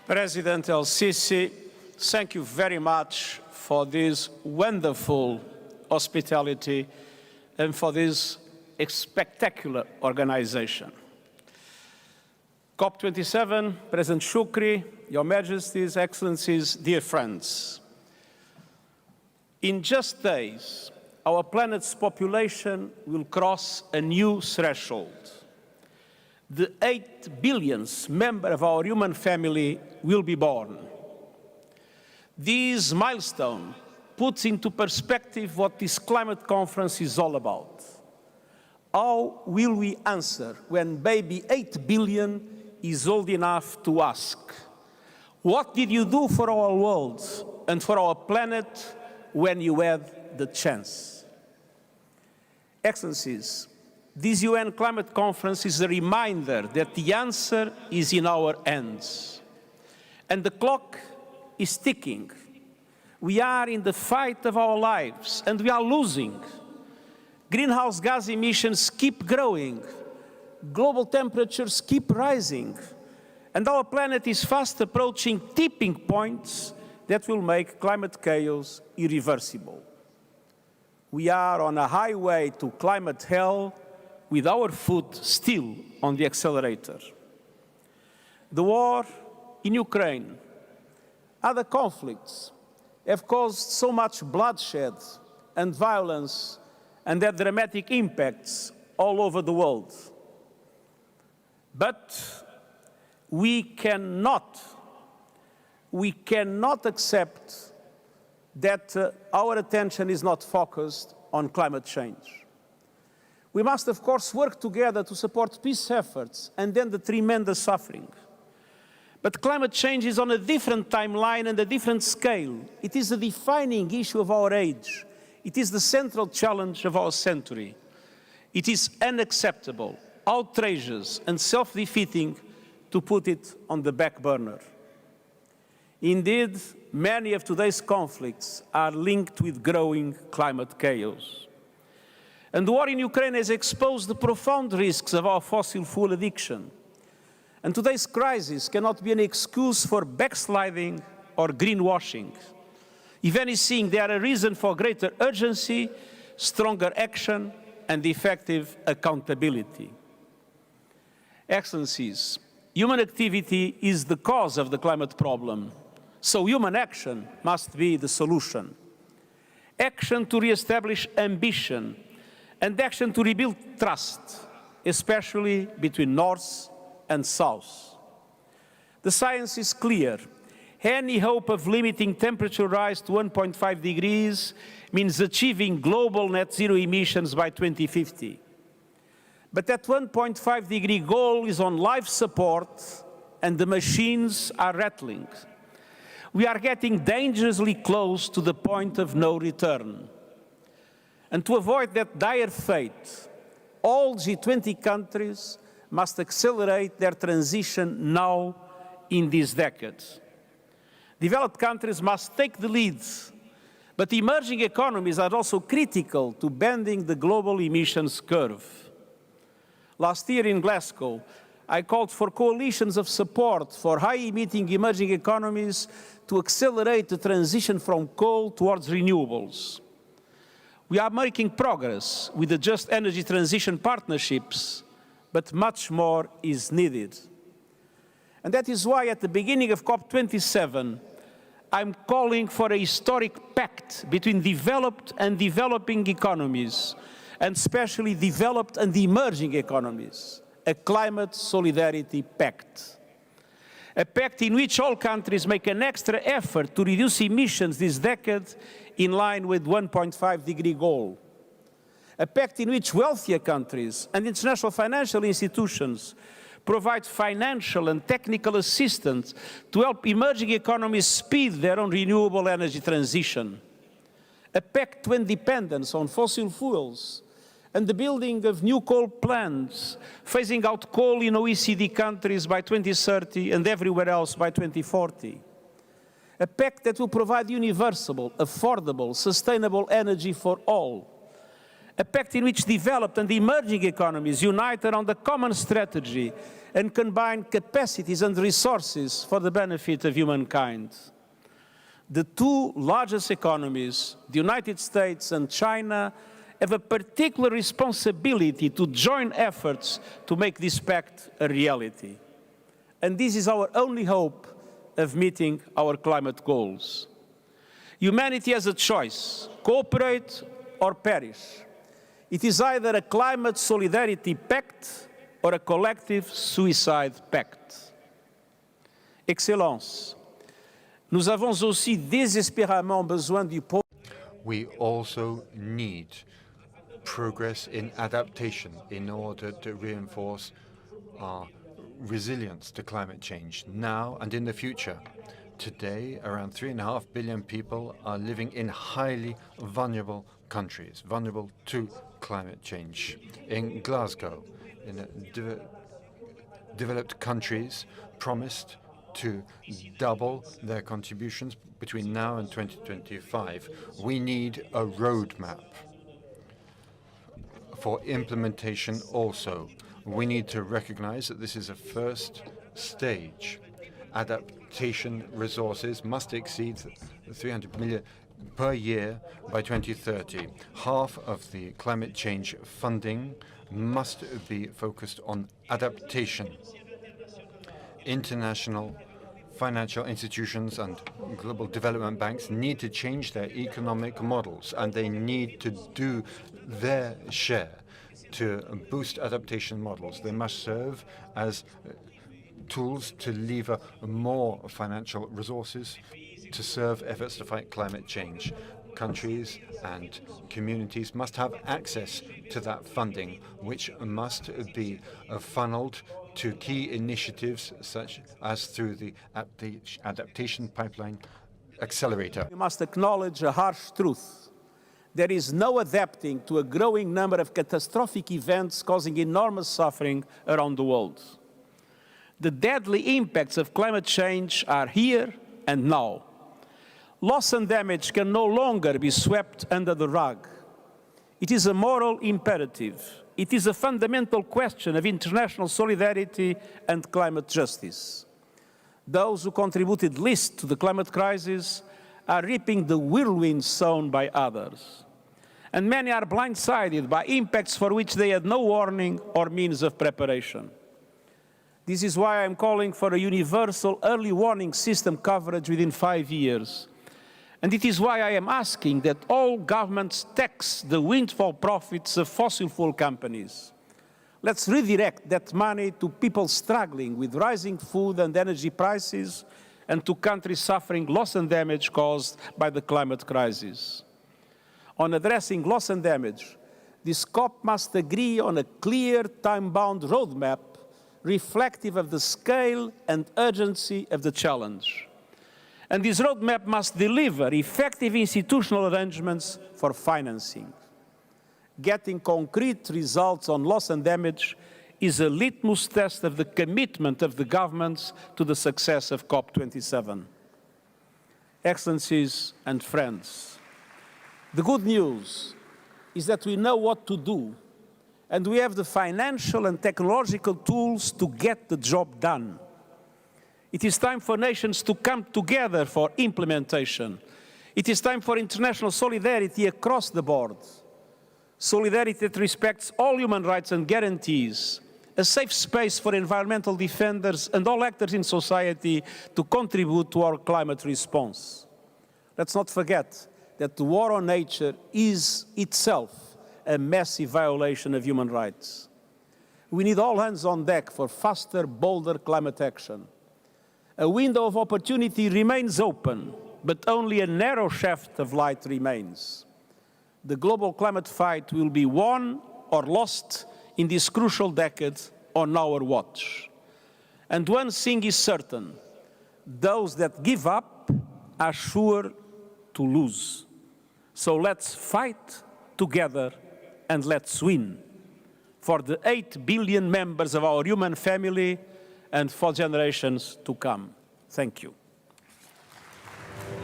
President El-Sisi, thank you very much for this wonderful hospitality and for this spectacular organization. COP27, President Shukri, Your Majesties, Excellencies, dear friends. In just days, our planet's population will cross a new threshold. The 8 billionth member of our human family will be born. This milestone puts into perspective what this climate conference is all about. How will we answer when baby 8 billion is old enough to ask, what did you do for our world and for our planet when you had the chance? Excellencies, this UN climate conference is a reminder that the answer is in our hands. And the clock is ticking. We are in the fight of our lives, and we are losing. Greenhouse gas emissions keep growing. Global temperatures keep rising. And our planet is fast approaching tipping points that will make climate chaos irreversible. We are on a highway to climate hell with our foot still on the accelerator. The war in Ukraine, other conflicts have caused so much bloodshed and violence and their dramatic impacts all over the world. But we cannot accept that our attention is not focused on climate change. We must, of course, work together to support peace efforts and end the tremendous suffering. But climate change is on a different timeline and a different scale. It is a defining issue of our age. It is the central challenge of our century. It is unacceptable, outrageous, and self-defeating to put it on the back burner. Indeed, many of today's conflicts are linked with growing climate chaos. And the war in Ukraine has exposed the profound risks of our fossil fuel addiction. And today's crisis cannot be an excuse for backsliding or greenwashing. If anything, they are a reason for greater urgency, stronger action, and effective accountability. Excellencies, human activity is the cause of the climate problem, so human action must be the solution. Action to re-establish ambition and action to rebuild trust, especially between North and South. The science is clear. Any hope of limiting temperature rise to 1.5 degrees means achieving global net zero emissions by 2050. But that 1.5 degree goal is on life support and the machines are rattling. We are getting dangerously close to the point of no return. And to avoid that dire fate, all G20 countries must accelerate their transition now in this decade. Developed countries must take the lead, but emerging economies are also critical to bending the global emissions curve. Last year in Glasgow, I called for coalitions of support for high-emitting emerging economies to accelerate the transition from coal towards renewables. We are making progress with the Just Energy Transition partnerships, but much more is needed. And that is why at the beginning of COP27, I'm calling for a historic pact between developed and developing economies, and especially developed and emerging economies, a climate solidarity pact. A pact in which all countries make an extra effort to reduce emissions this decade in line with 1.5 degree goal. A pact in which wealthier countries and international financial institutions provide financial and technical assistance to help emerging economies speed their own renewable energy transition. A pact to independence on fossil fuels and the building of new coal plants, phasing out coal in OECD countries by 2030 and everywhere else by 2040. A pact that will provide universal, affordable, sustainable energy for all. A pact in which developed and emerging economies unite around a common strategy and combine capacities and resources for the benefit of humankind. The two largest economies, the United States and China, have a particular responsibility to join efforts to make this pact a reality. And this is our only hope of meeting our climate goals. Humanity has a choice: cooperate or perish. It is either a climate solidarity pact or a collective suicide pact. Excellences, nous avons aussi désespérément besoin du We also need progress in adaptation in order to reinforce our resilience to climate change now and in the future. Today, around 3.5 billion people are living in highly vulnerable countries, vulnerable to climate change. In Glasgow, in developed countries promised to double their contributions between now and 2025. We need a roadmap for implementation also. We need to recognize that this is a first stage. Adaptation resources must exceed 300 million per year by 2030. Half of the climate change funding must be focused on adaptation. International financial institutions and global development banks need to change their economic models, and they need to do their share to boost adaptation models. They must serve as tools to lever more financial resources to serve efforts to fight climate change. Countries and communities must have access to that funding, which must be funneled to key initiatives such as through the Adaptation Pipeline Accelerator. We must acknowledge a harsh truth. There is no adapting to a growing number of catastrophic events causing enormous suffering around the world. The deadly impacts of climate change are here and now. Loss and damage can no longer be swept under the rug. It is a moral imperative. It is a fundamental question of international solidarity and climate justice. Those who contributed least to the climate crisis are reaping the whirlwind sown by others. And many are blindsided by impacts for which they had no warning or means of preparation. This is why I am calling for a universal early warning system coverage within 5 years. And it is why I am asking that all governments tax the windfall profits of fossil fuel companies. Let's redirect that money to people struggling with rising food and energy prices and to countries suffering loss and damage caused by the climate crisis. On addressing loss and damage, this COP must agree on a clear, time-bound roadmap reflective of the scale and urgency of the challenge. And this roadmap must deliver effective institutional arrangements for financing. Getting concrete results on loss and damage is a litmus test of the commitment of the governments to the success of COP27. Excellencies and friends, the good news is that we know what to do, and we have the financial and technological tools to get the job done. It is time for nations to come together for implementation. It is time for international solidarity across the board. Solidarity that respects all human rights and guarantees a safe space for environmental defenders and all actors in society to contribute to our climate response. Let's not forget that the war on nature is itself a massive violation of human rights. We need all hands on deck for faster, bolder climate action. A window of opportunity remains open, but only a narrow shaft of light remains. The global climate fight will be won or lost in this crucial decade on our watch. And one thing is certain: those that give up are sure to lose. So let's fight together and let's win for the 8 billion members of our human family and for generations to come. Thank you.